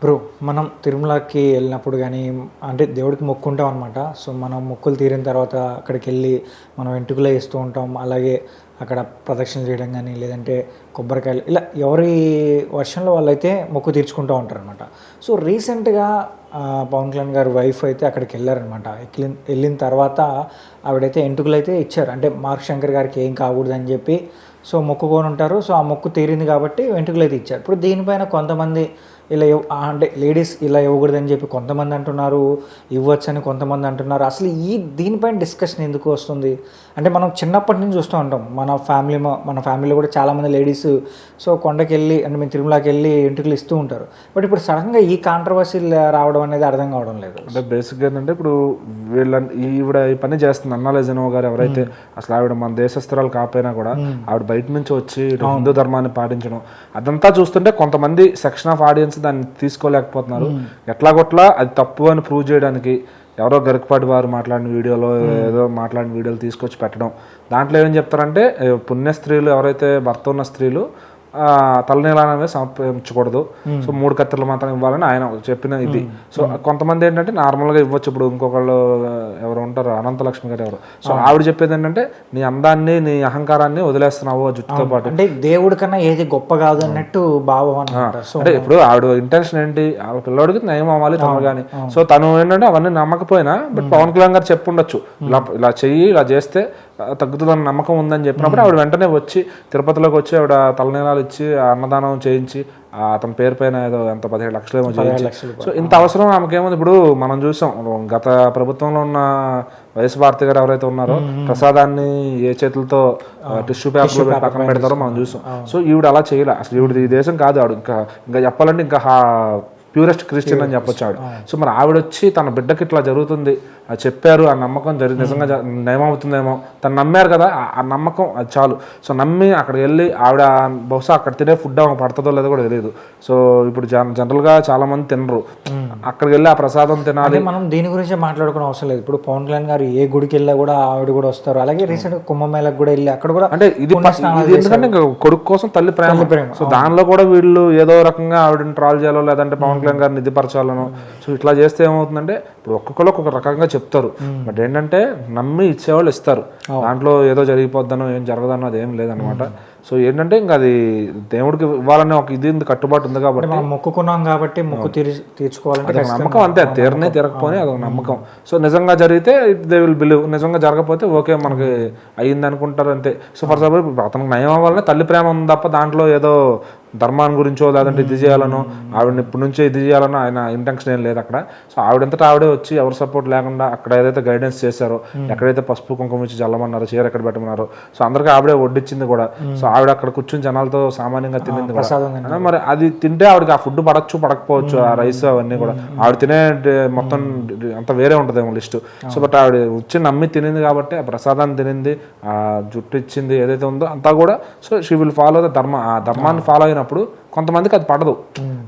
Bro, మనం తిరుమలకి వెళ్ళినప్పుడు కానీ అంటే దేవుడికి మొక్కుంటాం అనమాట. సో మనం మొక్కులు తీరిన తర్వాత అక్కడికి వెళ్ళి మనం వెంట్రుకలు వేస్తూ ఉంటాం. అలాగే అక్కడ ప్రదక్షిణలు చేయడం కానీ లేదంటే కొబ్బరికాయలు ఇలా ఎవరి వర్షంలో వాళ్ళైతే మొక్కు తీర్చుకుంటూ ఉంటారు అనమాట. సో రీసెంట్గా పవన్ కళ్యాణ్ గారి వైఫ్ అయితే అక్కడికి వెళ్ళారనమాట. వెళ్ళిన తర్వాత ఆవిడైతే ఎంటుకలు అయితే ఇచ్చారు. అంటే మార్క్ శంకర్ గారికి ఏం కాకూడదని చెప్పి సో మొక్కుకొని ఉంటారు. సో ఆ మొక్కు తీరింది కాబట్టి వెంట్రుకలు అయితే ఇచ్చారు. ఇప్పుడు దీనిపైన కొంతమంది ఇలా అంటే లేడీస్ ఇలా ఇవ్వకూడదని చెప్పి కొంతమంది అంటున్నారు, ఇవ్వచ్చని కొంతమంది అంటున్నారు. అసలు దీనిపైన డిస్కషన్ ఎందుకు వస్తుంది అంటే మనం చిన్నప్పటి నుంచి చూస్తూ ఉంటాం. మన ఫ్యామిలీలో కూడా చాలామంది లేడీస్ సో కొండకి వెళ్ళి అంటే మేము తిరుమలకి వెళ్ళి ఎంట్రుకలు ఇస్తూ ఉంటారు. బట్ ఇప్పుడు సడన్గా ఈ కాంట్రవర్సీ రావడం అనేది అర్థం కావడం లేదు. అంటే బేసిక్గా ఏంటంటే ఇప్పుడు ఈవిడ ఈ పని చేస్తుంది అన్నాలేజనో గారు ఎవరైతే అసలు ఆవిడ మన దేశస్తురాలు కాకపోయినా కూడా ఆవిడ బయట నుంచి వచ్చి హిందూ ధర్మాన్ని పాటించడం అదంతా చూస్తుంటే కొంతమంది సెక్షన్ ఆఫ్ ఆడియన్స్ దాన్ని తీసుకోలేకపోతున్నారు. ఎట్లాగొట్లా అది తప్పు అని ప్రూవ్ చేయడానికి ఎవరో గరికపాటి వారు మాట్లాడిన వీడియోలో ఏదో మాట్లాడిన వీడియోలు తీసుకొచ్చి పెట్టడం. దాంట్లో ఏం చెప్తారంటే పుణ్య స్త్రీలు ఎవరైతే భర్త ఉన్న స్త్రీలు తలనీలాన్ని అనేది సమర్పించకూడదు, సో 3 కత్తెరలు మాత్రం ఇవ్వాలని ఆయన చెప్పిన ఇది. సో కొంతమంది ఏంటంటే నార్మల్గా ఇవ్వచ్చు. ఇప్పుడు ఇంకొకళ్ళు ఎవరు ఉంటారు, అనంతలక్ష్మి గారు ఎవరు, సో ఆవిడ చెప్పేది ఏంటంటే నీ అందాన్ని నీ అహంకారాన్ని వదిలేస్తున్నావు జుట్టుతో పాటు, అంటే దేవుడి కన్నా ఏది గొప్ప కాదు అన్నట్టు భావం అన్నమాట. అంటే ఇప్పుడు ఆవిడ ఇంటెన్షన్ ఏంటి, వాళ్ళ పిల్లోడికి నయం అవ్వాలి తను కానీ. సో తను ఏంటంటే అవన్నీ నమ్మకపోయినా బట్ పవన్ కళ్యాణ్ గారు చెప్పుండొచ్చు ఇలా చెయ్యి ఇలా చేస్తే తగ్గుతుందని నమ్మకం ఉందని చెప్పినప్పుడు ఆవిడ వెంటనే వచ్చి తిరుపతిలోకి వచ్చి ఆవిడ తలనీలాలు ఇచ్చి అన్నదానం చేయించి అతని పేరు పైన ఏదో ఎంత 17 లక్షలు ఏమో చేయించి. సో ఇంత అవసరం ఆమెకేముంది. ఇప్పుడు మనం చూసాం గత ప్రభుత్వంలో ఉన్న వైఎస్ భారతి గారు ఎవరైతే ఉన్నారో ప్రసాదాన్ని ఏ చేతులతో టిష్యూ పేపర్లో పక్కన పెడతారో మనం చూసాం. సో ఈవిడ అలా చేయలే. అసలు ఈవిడ ఈ దేశం కాదు. ఆవిడ ఇంకా చెప్పాలంటే ఇంకా ప్యూరెస్ట్ క్రిస్టియన్ అని చెప్పొచ్చు ఆవిడ. సో మరి ఆవిడ వచ్చి తన బిడ్డకి ఇట్లా జరుగుతుంది అది చెప్పారు, ఆ నమ్మకం నిజంగా నయమవుతుందేమో తను నమ్మారు కదా, ఆ నమ్మకం అది చాలు. సో నమ్మి అక్కడికి వెళ్ళి ఆవిడ బహుశా అక్కడ తినే ఫుడ్ ఆమె పడుతుందో లేదో కూడా తెలియదు. సో ఇప్పుడు జనరల్గా చాలా మంది తినరు, అక్కడికి వెళ్ళి ఆ ప్రసాదం తినాలి. మనం దీని గురించి మాట్లాడుకునే అవసరం లేదు. ఇప్పుడు పవన్ కళ్యాణ్ గారు ఏ గుడికి వెళ్ళా కూడా ఆవిడ కూడా వస్తారు. అలాగే రీసెంట్ కుంభమేళకు కూడా వెళ్ళి అక్కడ కూడా అంటే ఇది ఎందుకంటే కొడుకు కోసం తల్లి ప్రేమ. సో దానిలో కూడా వీళ్ళు ఏదో రకంగా ఆవిడని ట్రాల్ చేయాలో లేదంటే పవన్ కళ్యాణ్ గారిని నిధిపరచాలను. సో ఇట్లా చేస్తే ఏమవుతుందంటే ఇప్పుడు ఒక్కొక్కరు ఒక్కొక్క రకంగా చెప్తారు. బట్ ఏంటంటే నమ్మి ఇచ్చేవాళ్ళు ఇస్తారు. దాంట్లో ఏదో జరిగిపోద్దనో ఏం జరగదనో అది ఏం లేదనమాట. సో ఏంటంటే ఇంకా అది దేవుడికి ఇవ్వాలనే ఒక ఇది కట్టుబాటు ఉంది కాబట్టి మనం మొక్కుకున్నాం కాబట్టి మొక్కు తీర్చుకోవాలంటే నమ్మకం అంతే. తీరనే తీరకపోతే అదొక నమ్మకం. సో నిజంగా జరిగితే దే విల్ బిలీవ్, నిజంగా జరగకపోతే ఓకే మనకి అయ్యింది అనుకుంటారు అంతే. సో ఫర్ ఎగ్జాంపుల్ అతనికి నయం అవ్వాలనే తల్లి ప్రేమ ఉంది తప్ప దాంట్లో ఏదో ధర్మాన్ని గురించో లేదంటే ఇది చేయాలనో ఆవిడని ఇప్పటి నుంచే ఇది చేయాలనో ఆయన ఇంటెన్షన్ ఏం లేదు అక్కడ. సో ఆవిడంతటా ఆవిడే వచ్చి ఎవరు సపోర్ట్ లేకుండా అక్కడ ఏదైతే గైడెన్స్ చేశారో, ఎక్కడైతే పసుపు కుంకుమ ఇచ్చి జల్లమన్నారో, చీర ఎక్కడ పెట్టమన్నారో, సో అందరికీ ఆవిడే వడ్డించింది కూడా. సో ఆవిడ అక్కడ కూర్చుని జనాలతో సామాన్యంగా తినింది కూడా. మరి అది తింటే ఆవిడకి ఆ ఫుడ్ పడచ్చు పడకపోవచ్చు, ఆ రైస్ అవన్నీ కూడా ఆవిడ తినే మొత్తం అంత వేరే ఉంటుందేమో లిస్టు. సో బట్ ఆవిడ వచ్చి నమ్మి తినింది కాబట్టి ఆ ప్రసాదాన్ని తినింది, ఆ జుట్టు ఇచ్చింది ఏదైతే ఉందో అంతా కూడా. So she will follow the ధర్మ. ఆ ధర్మాన్ని ఫాలో అయినప్పుడు కొంతమందికి అది పడదు.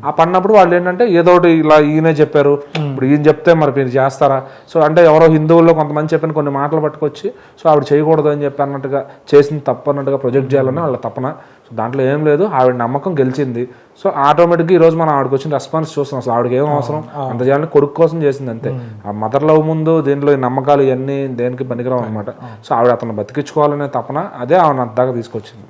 ఆ పడినప్పుడు వాళ్ళు ఏంటంటే ఏదో ఒకటి ఇలా ఈయనే చెప్పారు, ఇప్పుడు ఈయన చెప్తే మరి మీరు చేస్తారా. సో అంటే ఎవరో హిందువుల్లో కొంతమంది చెప్పిన కొన్ని మాటలు పట్టుకొచ్చి సో ఆవిడ చేయకూడదు అని చెప్పి అన్నట్టుగా చేసింది తప్పు అన్నట్టుగా ప్రొజెక్ట్ చేయాలని వాళ్ళ తపన. సో దాంట్లో ఏం లేదు, ఆవిడ నమ్మకం గెలిచింది. సో ఆటోమేటిక్గా ఈరోజు మనం ఆవిడకి వచ్చిన రెస్పాన్స్ చూస్తున్నాం. అసలు ఆవిడకి ఏం అవసరం, అంత చేయాలని కొడుకు కోసం చేసింది అంతే. ఆ మదర్ లవ్ ముందు దీంట్లో ఈ నమ్మకాలు ఇవన్నీ దేనికి పనికిరావు అనమాట. సో ఆవిడ అతను బతికించుకోవాలనే తపన, అదే ఆవిడ అంతదాకా తీసుకొచ్చింది.